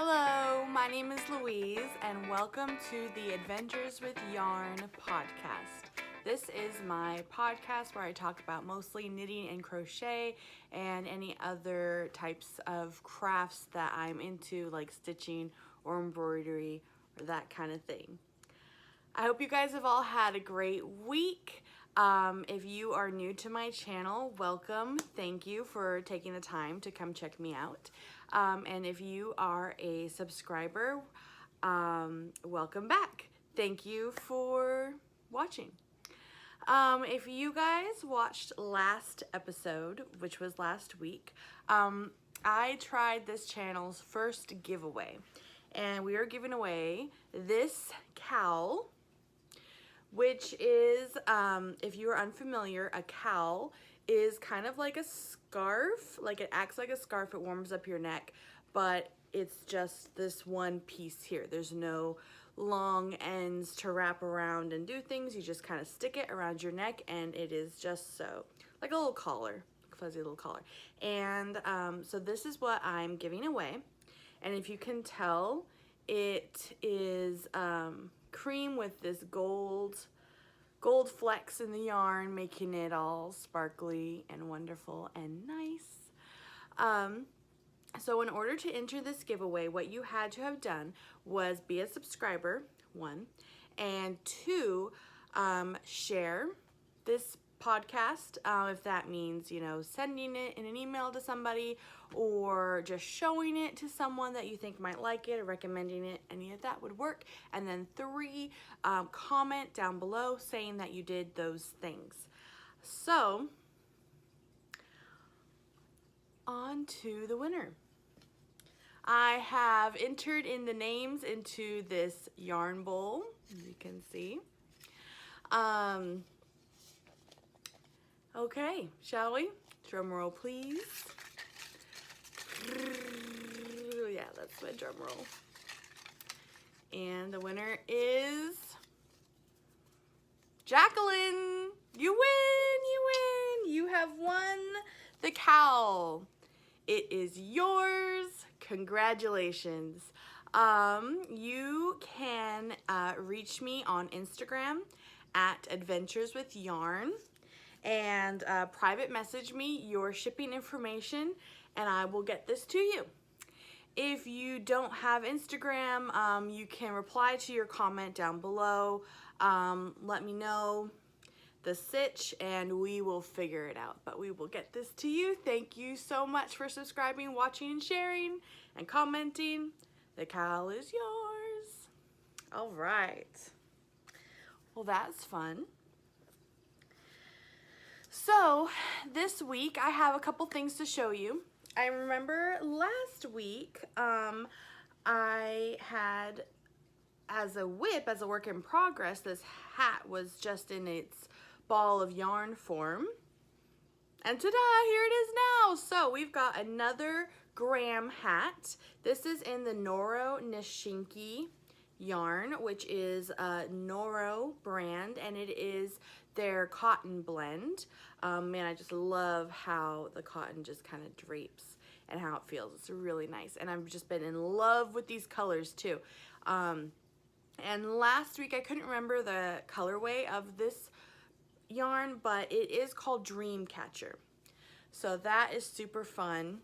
Hello, my name is Louise, and welcome to the Adventures with Yarn podcast. This is my podcast where I talk about mostly knitting and crochet and any other types of crafts that I'm into, like stitching or embroidery or that kind of thing. I hope you guys have all had a great week. If you are new to my channel, welcome. Thank you for taking the time to come check me out. And if you are a subscriber, welcome back. Thank you for watching. If you guys watched last episode, which was last week, I tried this channel's first giveaway. And we are giving away this cowl, which is, if you are unfamiliar, a cowl is kind of like a scarf. Like, it acts like a scarf, it warms up your neck, but it's just this one piece here. There's no long ends to wrap around and do things. You just kind of stick it around your neck, and it is just so, like a little collar, fuzzy little collar. And so this is what I'm giving away. And if you can tell, it is cream with this gold flecks in the yarn, making it all sparkly and wonderful and nice. So in order to enter this giveaway, what you had to have done was be a subscriber, 1, and 2, share this podcast, if that means, you know, sending it in an email to somebody or just showing it to someone that you think might like it or recommending it. Any of that would work. And then 3, comment down below saying that you did those things. So on to the winner. I have entered in the names into this yarn bowl, as you can see. Okay, shall we? Drum roll, please. Yeah, that's my drum roll. And the winner is Jacqueline. You win, you win. You have won the cowl. It is yours. Congratulations. You can reach me on Instagram at Adventures with Yarn. And private message me your shipping information, and I will get this to you. If you don't have Instagram, you can reply to your comment down below. Let me know the sitch, and we will figure it out. But we will get this to you. Thank you so much for subscribing, watching, and sharing, and commenting. The cowl is yours. All right. Well, that's fun. So this week I have a couple things to show you. I remember last week I had, as a whip, as a work in progress, this hat was just in its ball of yarn form. And ta-da, here it is now. So we've got another Graham hat. This is in the Noro Nishinki yarn, which is a Noro brand, and it is their cotton blend. Man, I just love how the cotton just kind of drapes and how it feels. It's really nice, and I've just been in love with these colors too. And last week I couldn't remember the colorway of this yarn, but it is called Dreamcatcher. So that is super fun.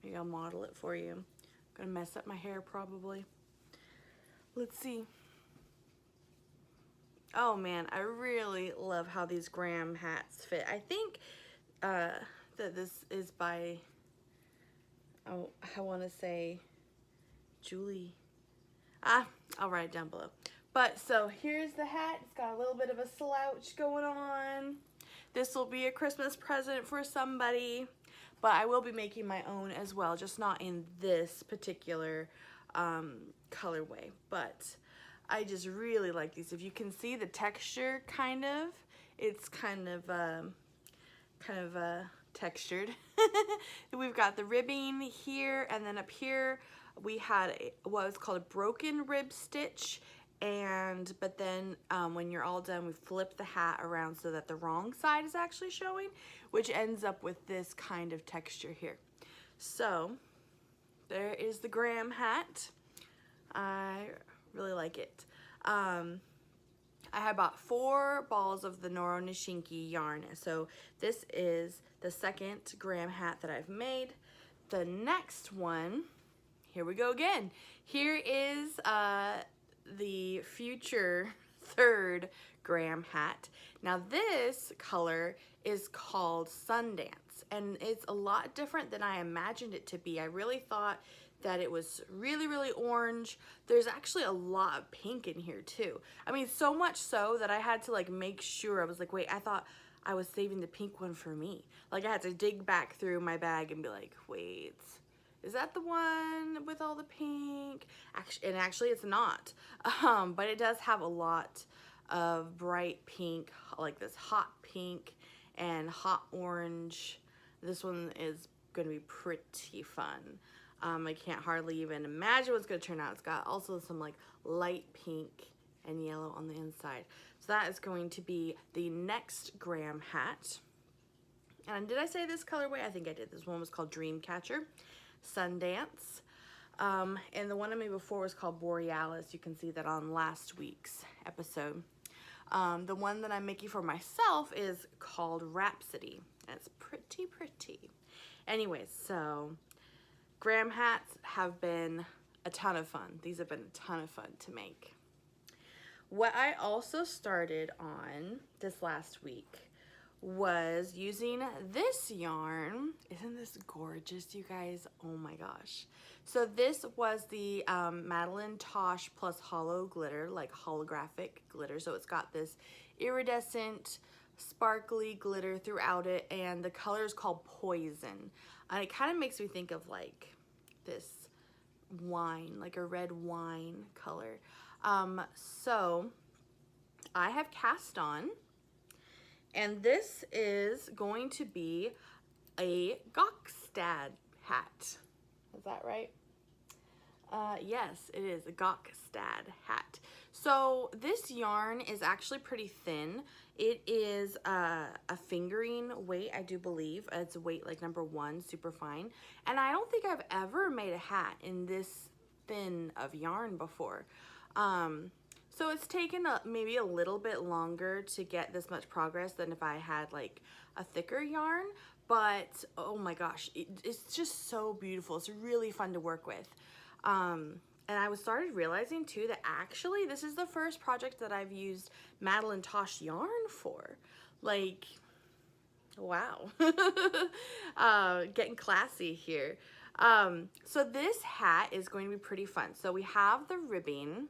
Maybe I'll model it for you. I'm gonna mess up my hair probably. Let's see. Oh man, I really love how these Graham hats fit. I think that this is by, oh, I want to say Julie. I'll write it down below. But so here's the hat. It's got a little bit of a slouch going on. This will be a Christmas present for somebody. But I will be making my own as well, just not in this particular colorway. But I just really like these. If you can see the texture, it's kind of textured. We've got the ribbing here, and then up here we had what was called a broken rib stitch, but then when you're all done, we flip the hat around so that the wrong side is actually showing, which ends up with this kind of texture here. So there is the Graham hat. I really like it. I had bought 4 balls of the Noro Nishinki yarn. So this is the second Graham hat that I've made. The next one, here we go again. Here is the future 3rd Graham hat. Now this color is called Sundance, and it's a lot different than I imagined it to be. I really thought that it was really, really orange. There's actually a lot of pink in here too. I mean, so much so that I had to like make sure. I was like, wait, I thought I was saving the pink one for me. Like I had to dig back through my bag and be like, wait, is that the one with all the pink? Actually it's not. But it does have a lot of bright pink, like this hot pink and hot orange. This one is gonna be pretty fun. I can't hardly even imagine what's gonna turn out. It's got also some like light pink and yellow on the inside. So that is going to be the next Graham hat. And did I say this colorway? I think I did. This one was called Dreamcatcher, Sundance. And the one I made before was called Borealis. You can see that on last week's episode. The one that I'm making for myself is called Rhapsody. And it's pretty, pretty. Anyways, so Graham hats have been a ton of fun. These have been a ton of fun to make. What I also started on this last week was using this yarn. Isn't this gorgeous, you guys? Oh my gosh. So this was the Madeline Tosh plus hollow glitter, like holographic glitter. So it's got this iridescent, sparkly glitter throughout it, and the color is called Poison. And it kind of makes me think of like this wine, like a red wine color. So I have cast on, and this is going to be a Gokstad hat. Is that right? Yes, it is a Gokstad hat. So this yarn is actually pretty thin. It is a fingering weight, I do believe. It's weight like number 1, super fine. And I don't think I've ever made a hat in this thin of yarn before. So it's taken maybe a little bit longer to get this much progress than if I had like a thicker yarn. But oh my gosh, it's just so beautiful. It's really fun to work with. And I started realizing too that actually this is the first project that I've used Madeline Tosh yarn for. Like, wow. Getting classy here. So this hat is going to be pretty fun. So we have the ribbing,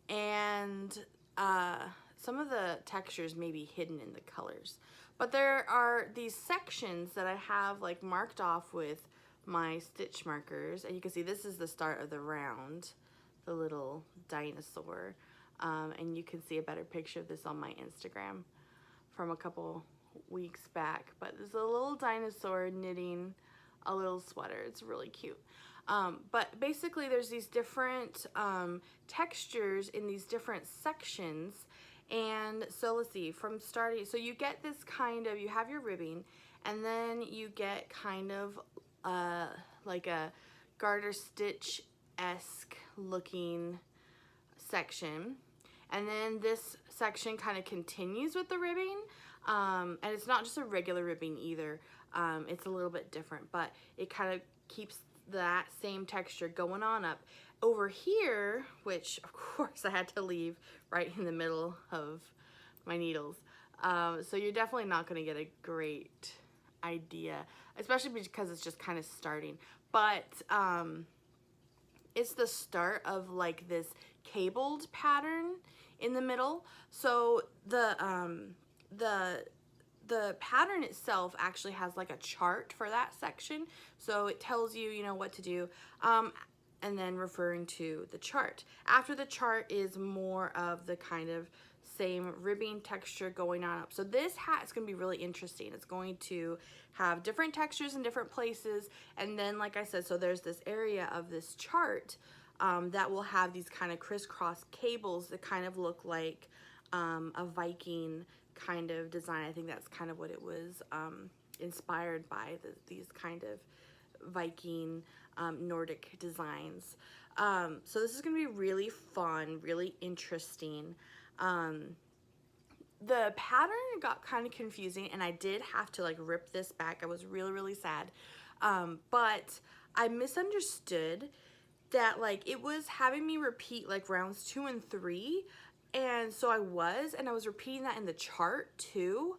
and some of the textures may be hidden in the colors. But there are these sections that I have like marked off with my stitch markers, and you can see this is the start of the round, the little dinosaur, and you can see a better picture of this on my Instagram from a couple weeks back. But there's a little dinosaur knitting a little sweater. It's really cute. But basically there's these different textures in these different sections. And so let's see, from starting, so you get this kind of, you have your ribbing, and then you get kind of like a garter stitch-esque looking section, and then this section kind of continues with the ribbing, and it's not just a regular ribbing either. It's a little bit different, but it kind of keeps that same texture going on up. Over here, which of course I had to leave right in the middle of my needles, so you're definitely not going to get a great idea, especially because it's just kind of starting. But it's the start of like this cabled pattern in the middle. So the pattern itself actually has like a chart for that section, so it tells you, you know, what to do, and then referring to the chart. After the chart is more of the kind of same ribbing texture going on up. So this hat is going to be really interesting. It's going to have different textures in different places, and then like I said, so there's this area of this chart that will have these kind of crisscross cables that kind of look like a Viking kind of design. I think that's kind of what it was inspired by, these kind of Viking Nordic designs. So this is going to be really fun, really interesting. The pattern got kind of confusing, and I did have to like rip this back. I was really, really sad. But I misunderstood that like it was having me repeat like rounds 2 and 3. And so I was repeating that in the chart too.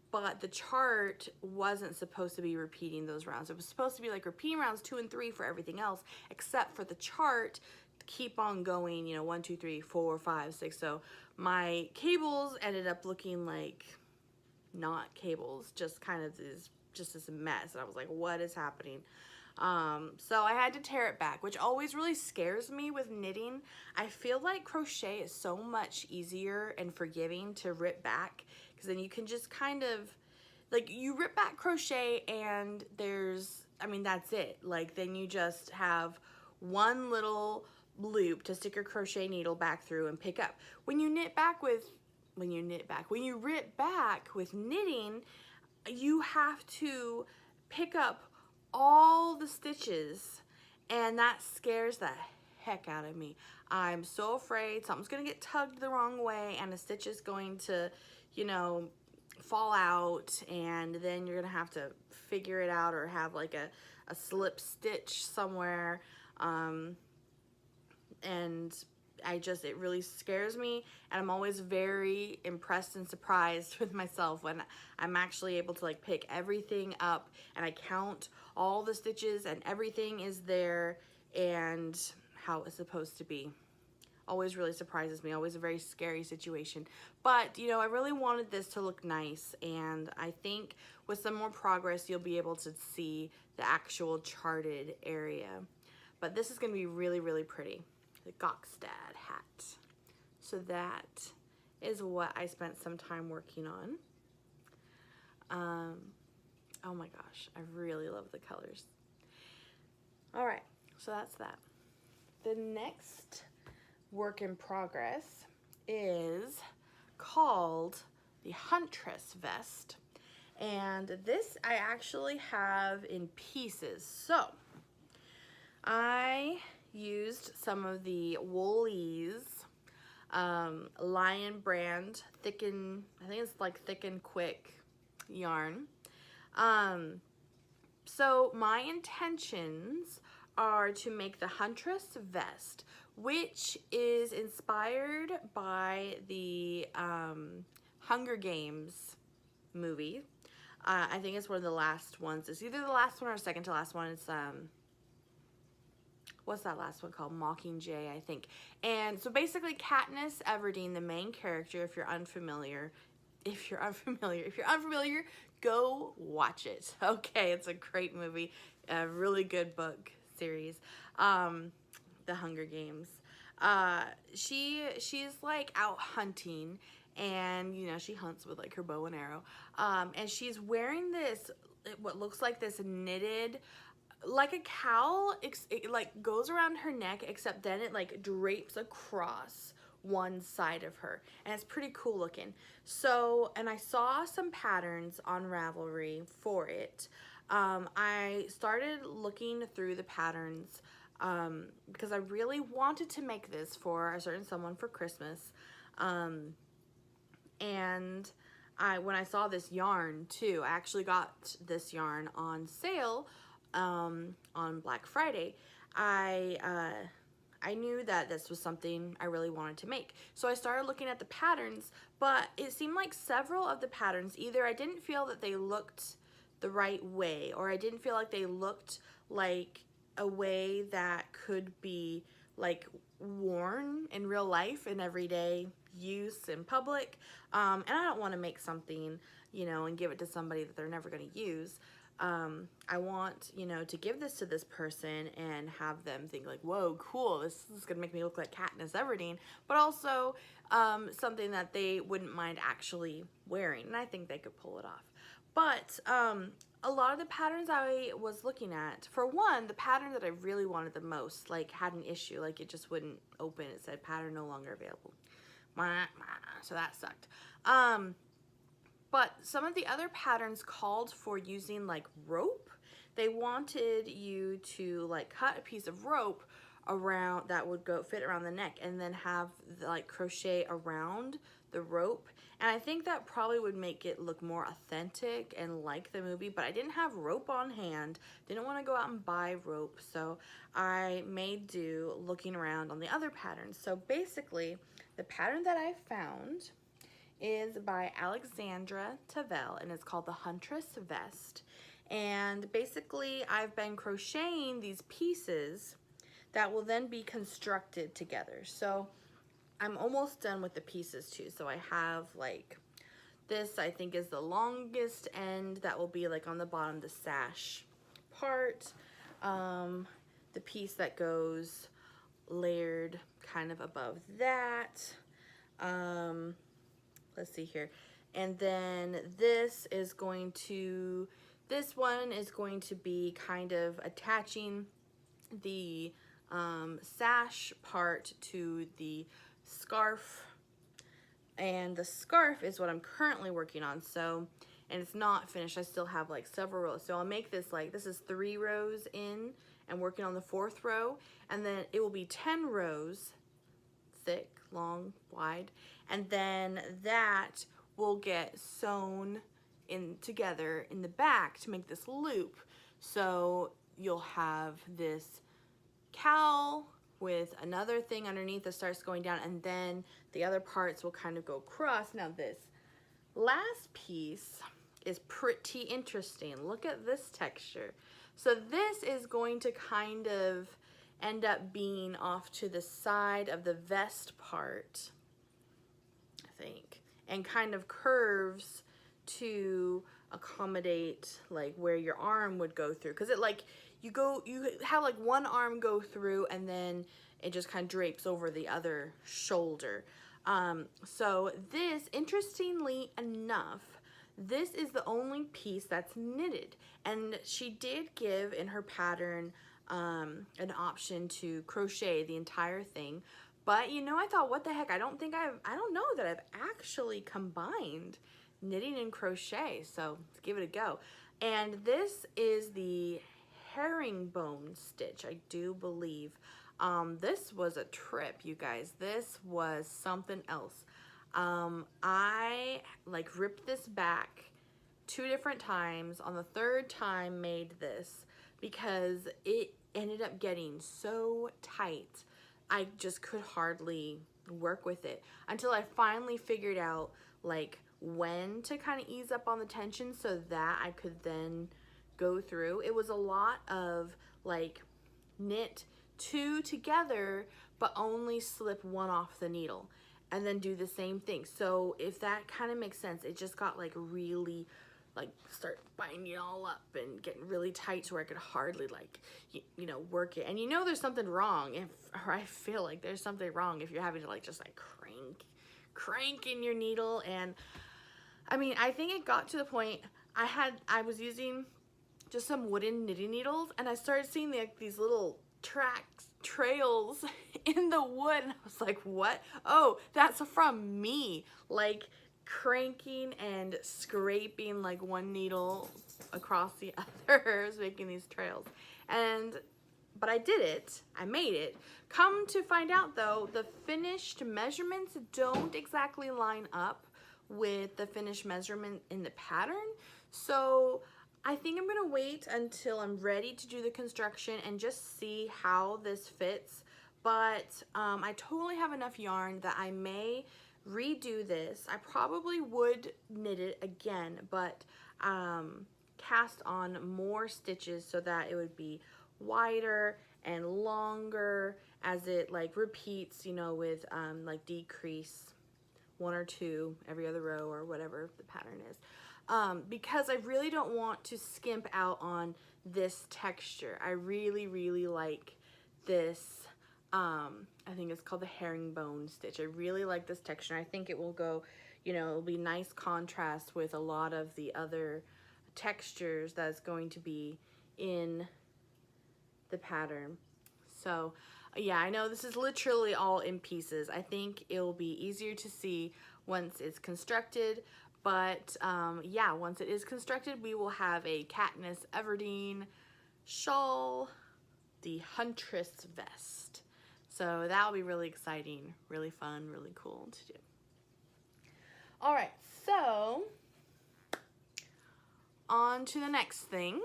But the chart wasn't supposed to be repeating those rounds. It was supposed to be like repeating rounds 2 and 3 for everything else, except for the chart to keep on going, you know, 1, 2, 3, 4, 5, 6. So my cables ended up looking like not cables, just kind of this mess. And I was like, what is happening? So I had to tear it back, which always really scares me with knitting. I feel like crochet is so much easier and forgiving to rip back, because then you can just kind of, like, you rip back crochet and that's it. Like, then you just have one little loop to stick your crochet needle back through and pick up. When you rip back with knitting, you have to pick up all the stitches, and that scares the heck out of me. I'm so afraid something's gonna get tugged the wrong way and a stitch is going to, you know, fall out, and then you're gonna have to figure it out or have like a slip stitch somewhere. And it really scares me, and I'm always very impressed and surprised with myself when I'm actually able to like pick everything up and I count all the stitches and everything is there and how it's supposed to be. Always really surprises me, always a very scary situation. But, you know, I really wanted this to look nice, and I think with some more progress you'll be able to see the actual charted area. But this is going to be really, really pretty. The Gokstad hat. So that is what I spent some time working on. Oh my gosh, I really love the colors. All right, so that's that. The next work in progress is called the Huntress Vest. And this I actually have in pieces. So I used some of the Woolies Lion brand I think it's like Thick and Quick yarn. So my intentions are to make the Huntress Vest, which is inspired by the Hunger Games movie. I think it's one of the last ones. It's either the last one or second to last one. It's what's that last one called? Mockingjay, I think. And so basically Katniss Everdean, the main character, if you're unfamiliar, go watch it. Okay, it's a great movie, a really good book series. The Hunger Games. She's like out hunting, and you know, she hunts with like her bow and arrow. And she's wearing this, what looks like this knitted, like a cowl. It like goes around her neck, except then it like drapes across one side of her, and it's pretty cool looking. So, and I saw some patterns on Ravelry for it. I started looking through the patterns because I really wanted to make this for a certain someone for Christmas. And when I saw this yarn too, I actually got this yarn on sale on Black Friday. I knew that this was something I really wanted to make. So I started looking at the patterns, but it seemed like several of the patterns, either I didn't feel that they looked the right way, or I didn't feel like they looked like a way that could be like worn in real life in everyday use in public. And I don't want to make something, you know, and give it to somebody that they're never going to use. I want, you know, to give this to this person and have them think like, whoa, cool, this is gonna make me look like Katniss Everdeen, but also something that they wouldn't mind actually wearing, and I think they could pull it off. But a lot of the patterns I was looking at, for one, the pattern that I really wanted the most, like, had an issue, like it just wouldn't open. It said pattern no longer available. So that sucked. But some of the other patterns called for using like rope they wanted you to like cut a piece of rope around that would go fit around the neck, and then have like crochet around the rope. And I think that probably would make it look more authentic and like the movie, but I didn't have rope on hand, didn't want to go out and buy rope, so I made do looking around on the other patterns. So basically the pattern that I found is by Alexandra Tavel, and it's called the Huntress Vest. And basically I've been crocheting these pieces that will then be constructed together. So I'm almost done with the pieces too. So I have like this, I think is the longest end that will be like on the bottom, the sash part. The piece that goes layered kind of above that. Let's see here. And then this one is going to be kind of attaching the sash part to the scarf, and the scarf is what I'm currently working on. So, and it's not finished, I still have like several rows. So I'll make this like, this is 3 rows in and working on the 4th row, and then it will be 10 rows thick, long, wide, and then that will get sewn in together in the back to make this loop. So you'll have this cowl with another thing underneath that starts going down, and then the other parts will kind of go across. Now this last piece is pretty interesting. Look at this texture. So this is going to kind of end up being off to the side of the vest part, I think, and kind of curves to accommodate like where your arm would go through, because it like you have like one arm go through and then it just kind of drapes over the other shoulder. So this, interestingly enough, this is the only piece that's knitted, and she did give in her pattern an option to crochet the entire thing. But you know, I thought, what the heck, I don't know that I've actually combined knitting and crochet, so let's give it a go. And this is the herringbone stitch, I do believe. This was a trip, you guys. This was something else. I like ripped this back 2 different times. On the 3rd time made this because it ended up getting so tight I just could hardly work with it, until I finally figured out like when to kind of ease up on the tension so that I could then go through. It was a lot of like knit 2 together but only slip 1 off the needle, and then do the same thing. So if that kind of makes sense, it just got like really like start binding it all up and getting really tight to where I could hardly like you know, work it. And you know there's something wrong or I feel like there's something wrong if you're having to like just like crank in your needle. And I mean, I think it got to the point I was using just some wooden knitting needles, and I started seeing like these little trails in the wood, and I was like, what? Oh, that's from me like cranking and scraping like one needle across the other. I was making these trails, but I did it. I made it. Come to find out though, the finished measurements don't exactly line up with the finished measurement in the pattern. So I think I'm gonna wait until I'm ready to do the construction and just see how this fits. But I totally have enough yarn that I may redo this. I probably would knit it again, but cast on more stitches so that it would be wider and longer as it like repeats, you know, with like decrease 1 or 2 every other row or whatever the pattern is. Because I really don't want to skimp out on this texture. I really like this. I think it's called the herringbone stitch. I really like this texture. I think it will go, you know, it'll be nice contrast with a lot of the other textures that's going to be in the pattern. So yeah, I know this is literally all in pieces. I think it'll be easier to see once it's constructed. But yeah, once it is constructed, we will have a Katniss Everdean shawl, the Huntress Vest. So that will be really exciting, really fun, really cool to do. All right, so on to the next thing.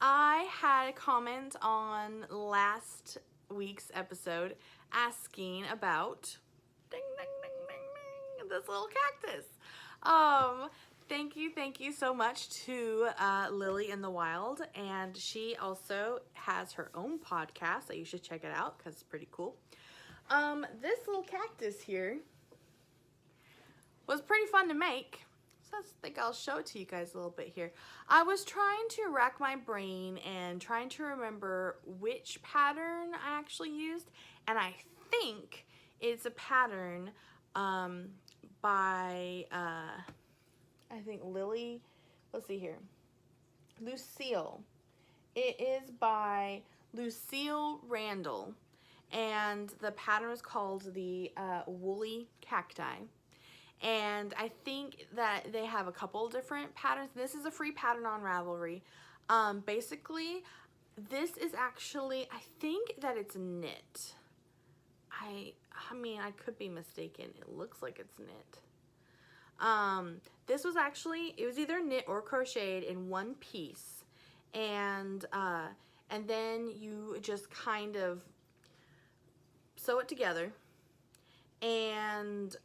I had a comment on last week's episode asking about ding, ding, ding, ding, ding, this little cactus. Thank you so much to Lily in the Wild, and she also has her own podcast that you should check it out because it's pretty cool. This little cactus here was pretty fun to make. So I think I'll show it to you guys a little bit here. I was trying to rack my brain and trying to remember which pattern I actually used, and I think it's a pattern by I think Lily, let's see here, Lucille. It is by Lucille Randall, and the pattern is called the Woolly Cacti. And I think that they have a couple different patterns. This is a free pattern on Ravelry. Basically, this is actually, I think that it's knit. I mean, I could be mistaken. It looks like it's knit. This was actually, it was either knit or crocheted in one piece. And then you just kind of sew it together. And,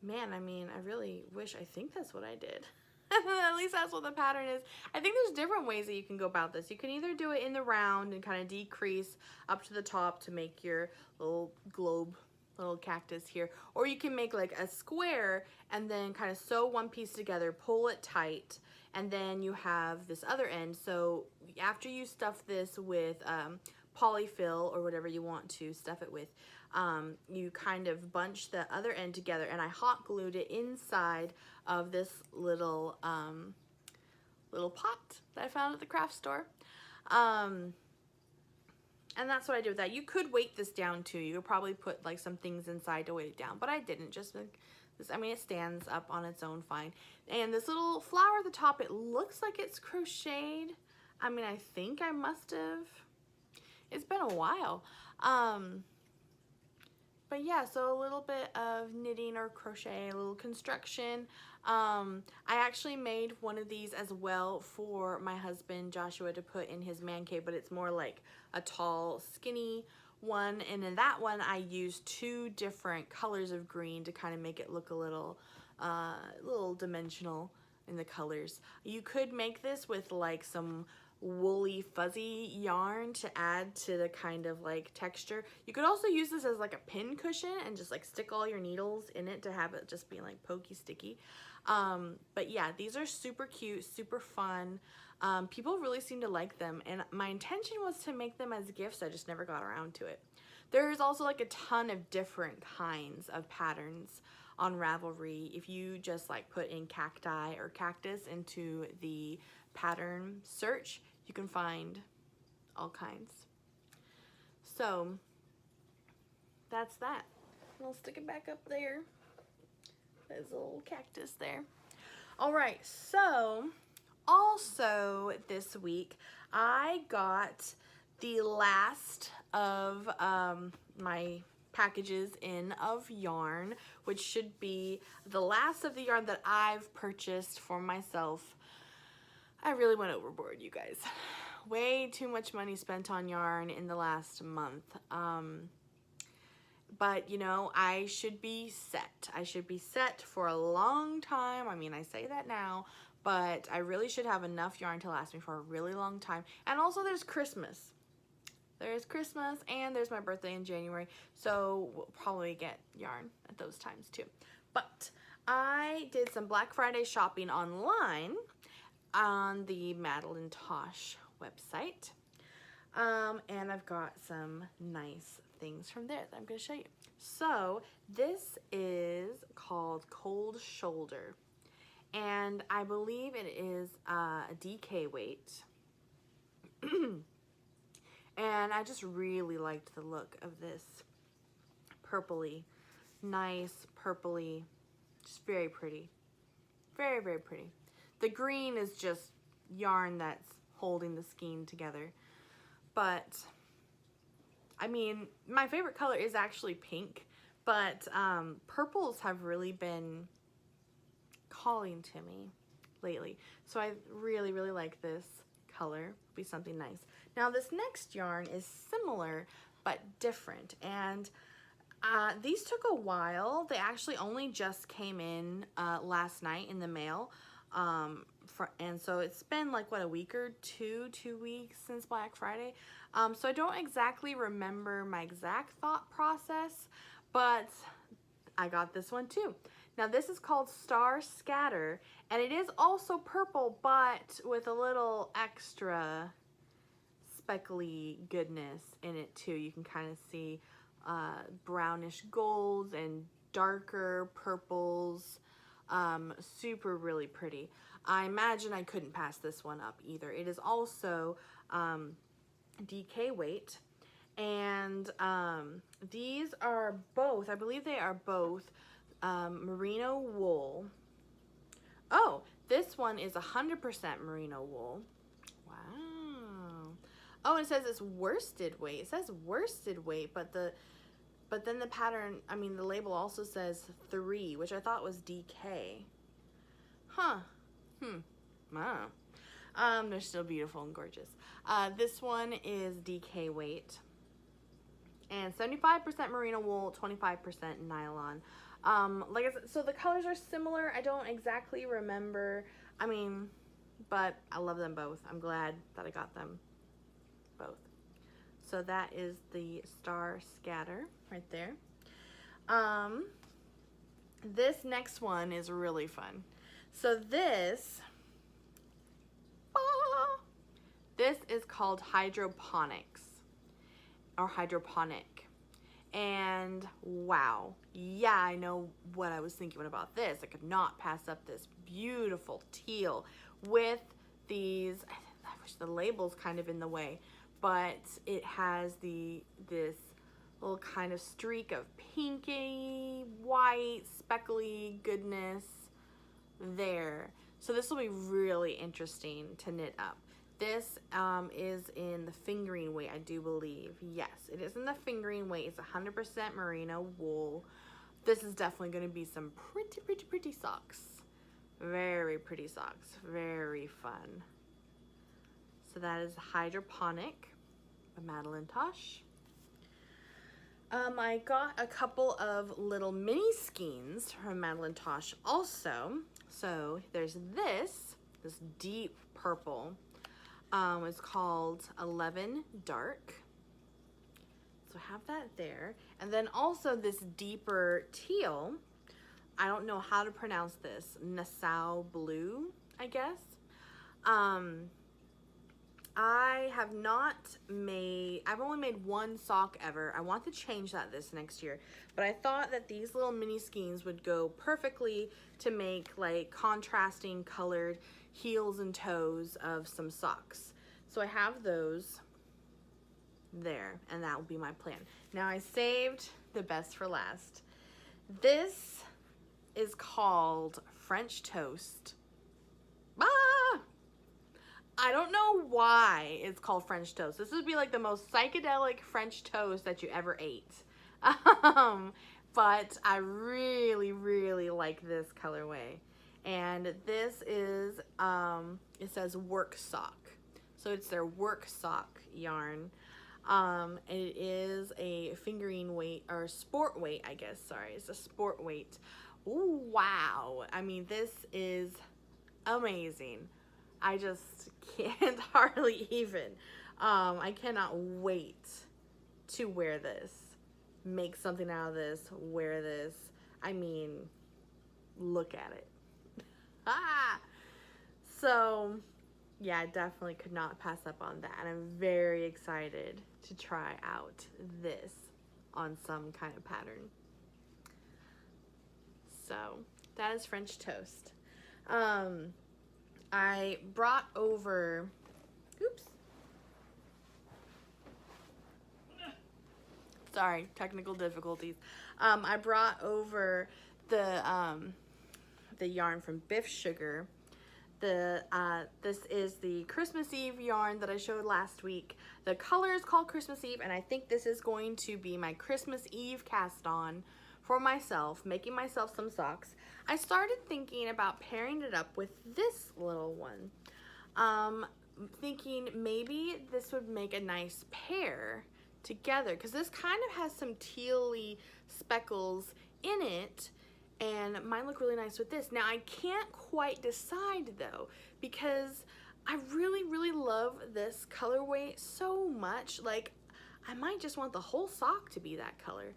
man, I mean, I really wish, I think that's what I did. At least that's what the pattern is. I think there's different ways that you can go about this. You can either do it in the round and kind of decrease up to the top to make your little globe, little cactus here. Or you can make like a square and then kind of sew one piece together, pull it tight, and then you have this other end. So after you stuff this with polyfill or whatever you want to stuff it with, you kind of bunch the other end together, and I hot glued it inside of this little little pot that I found at the craft store. And that's what I did with that. You could weight this down too. You could probably put like some things inside to weight it down, but I didn't. Just like this, I mean, it stands up on its own fine. And this little flower at the top, it looks like it's crocheted. I mean, I think I must have. It's been a while. But yeah, so a little bit of knitting or crochet, a little construction. I actually made one of these as well for my husband Joshua to put in his man cave, but it's more like a tall, skinny one. And in that one, I used 2 different colors of green to kind of make it look a little dimensional in the colors. You could make this with like some woolly fuzzy yarn to add to the kind of like texture. You could also use this as like a pin cushion and just like stick all your needles in it to have it just be like pokey sticky. But yeah, these are super cute, super fun. People really seem to like them, and my intention was to make them as gifts. I just never got around to it. There's also like a ton of different kinds of patterns on Ravelry. If you just like put in cacti or cactus into the pattern search, you can find all kinds. So that's that. I'll stick it back up there. There's a little cactus there. All right, so also this week I got the last of my packages in of yarn, which should be the last of the yarn that I've purchased for myself. I really went overboard, you guys. Way too much money spent on yarn in the last month. But, you know, I should be set. I should be set for a long time. I mean, I say that now, but I really should have enough yarn to last me for a really long time. And also there's Christmas. There's Christmas and there's my birthday in January. So we'll probably get yarn at those times too. But I did some Black Friday shopping online on the Madeline Tosh website. And I've got some nice things from there that I'm going to show you. So this is called Cold Shoulder, and I believe it is a DK weight. And I just really liked the look of this purpley, nice purpley, just very pretty. Very, very pretty. The green is just yarn that's holding the skein together. But I mean, my favorite color is actually pink, but purples have really been calling to me lately. So I really, really like this color. Be something nice. Now this next yarn is similar but different, and these took a while. They actually only just came in last night in the mail. And so it's been like, what, a week or 2 weeks since Black Friday. So I don't exactly remember my exact thought process, but I got this one too. Now this is called Star Scatter, and it is also purple, but with a little extra speckly goodness in it too. You can kind of see brownish golds and darker purples. Super really pretty. I imagine I couldn't pass this one up either. It is also DK weight, and these are both, I believe they are both merino wool. Oh, this one is 100% merino wool. Wow. Oh, and it says it's worsted weight. It says worsted weight, but then the pattern, I mean, the label also says 3, which I thought was DK. Huh. Wow. They're still beautiful and gorgeous. This one is DK weight, and 75% merino wool, 25% nylon. Like I said, so the colors are similar. I don't exactly remember, I mean, but I love them both. I'm glad that I got them both. So that is the Star Scatter right there. This next one is really fun. So this is called hydroponics or hydroponic. And wow, yeah, I know what I was thinking about this. I could not pass up this beautiful teal with these, I wish the label's kind of in the way, but it has this little kind of streak of pinky, white, speckly goodness there. So this will be really interesting to knit up. This is in the fingering weight, I do believe. Yes, it is in the fingering weight. It's 100% merino wool. This is definitely going to be some pretty socks. Very pretty socks. Very fun. So that is Hydroponic by Madeline Tosh. I got a couple of little mini skeins from Madeline Tosh also. So there's this deep purple. It's called 11 Dark. So I have that there. And then also this deeper teal. I don't know how to pronounce this. Nassau Blue, I guess. I've only made one sock ever. I want to change that this next year. But I thought that these little mini skeins would go perfectly to make like contrasting colored heels and toes of some socks. So I have those there, and that will be my plan. Now I saved the best for last. This is called French Toast. I don't know why it's called French Toast. This would be like the most psychedelic French toast that you ever ate. But I really, really like this colorway. And this is, it says work sock. So it's their work sock yarn. It is a fingering weight, or sport weight, I guess. Sorry, it's a sport weight. Ooh, wow. I mean, this is amazing. I just can't hardly even. I cannot wait to wear this. Make something out of this, wear this. I mean, look at it. So yeah, I definitely could not pass up on that. And I'm very excited to try out this on some kind of pattern. So that is French Toast. I brought over, oops. Sorry, technical difficulties. I brought over the yarn from Biff Sugar. This is the Christmas Eve yarn that I showed last week. The color is called Christmas Eve, and I think this is going to be my Christmas Eve cast on for myself, making myself some socks. I started thinking about pairing it up with this little one. Thinking maybe this would make a nice pair together, because this kind of has some tealy speckles in it, and mine look really nice with this. Now I can't quite decide though, because I really love this colorway so much. Like, I might just want the whole sock to be that color.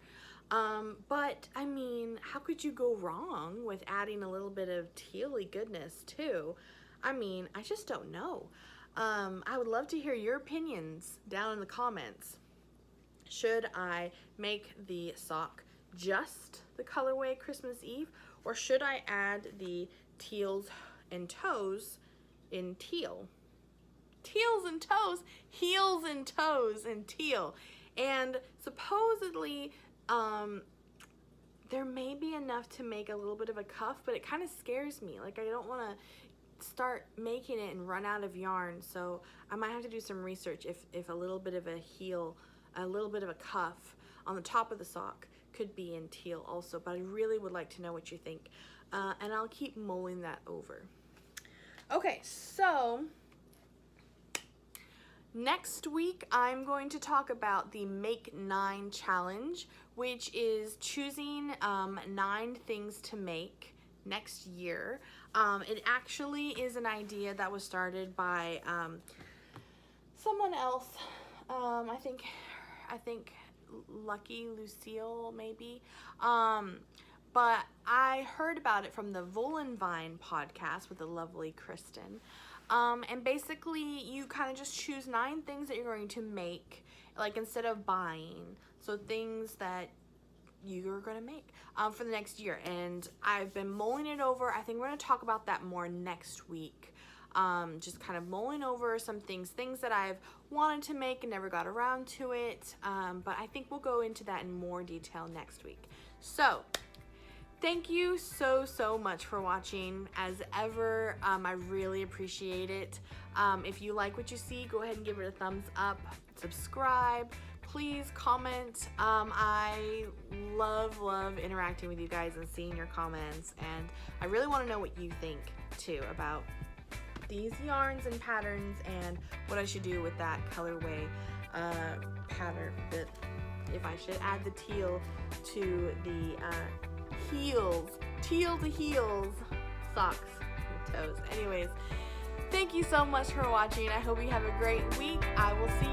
But I mean, how could you go wrong with adding a little bit of tealy goodness too? I mean, I just don't know. I would love to hear your opinions down in the comments. Should I make the sock just the colorway Christmas Eve, or should I add the teals and toes in teal? Teals and toes, heels and toes in teal. And supposedly there may be enough to make a little bit of a cuff, but it kind of scares me. Like, I don't want to start making it and run out of yarn, so I might have to do some research if a little bit of a heel, a little bit of a cuff on the top of the sock could be in teal also. But I really would like to know what you think, and I'll keep mulling that over. Okay, so next week I'm going to talk about the Make 9 challenge, which is choosing 9 things to make next year. It actually is an idea that was started by someone else. I think Lucky Lucille maybe. But I heard about it from the Vine podcast with the lovely Kristen. And basically you kind of just choose 9 things that you're going to make, like, instead of buying. So things that you're going to make for the next year. And I've been mulling it over. I think we're going to talk about that more next week. Just kind of mulling over some things that I've wanted to make and never got around to it. But I think we'll go into that in more detail next week. So thank you so much for watching. As ever, I really appreciate it. If you like what you see, go ahead and give it a thumbs up, subscribe, please comment. I love interacting with you guys and seeing your comments, and I really want to know what you think too about these yarns and patterns and what I should do with that colorway pattern. That if I should add the teal to the heels, teal to heels socks and toes. Anyways, thank you so much for watching. I hope you have a great week. I will see